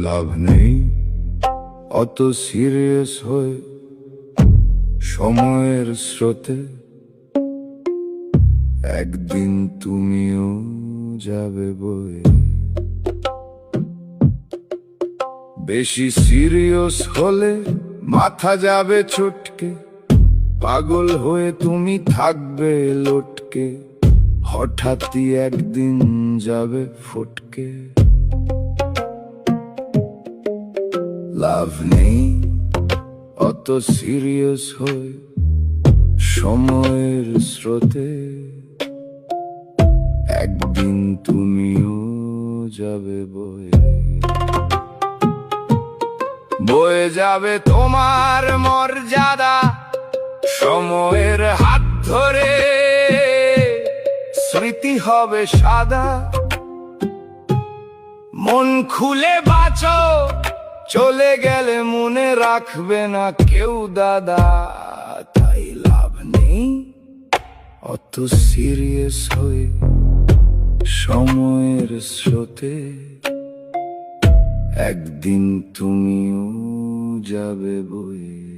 লাভ নেই অত সিরিয়াস হয়ে সময়ের স্রোতে, একদিন তুমিও যাবে বয়ে। বেশি সিরিয়াস হলে মাথা যাবে ছটকে, পাগল হয়ে তুমি থাকবে লটকে, হঠাৎই একদিন যাবে ফটকে। লাভ নেই অত সিরিয়াস হয়ে সময়ের স্রোতে, একদিন তুমিও যাবে বয়ে। বয়ে যাবে তোমার মর্যাদা সময়ের হাত ধরে, স্মৃতি হবে সাদা। মন খুলে বাঁচো, চলে গেলে মনে রাখবে না কেউ দাদা। তাই লাভ নেই অত সিরিয়াস হয়ে সময়ের স্রোতে, একদিন তুমিও যাবে বয়ে।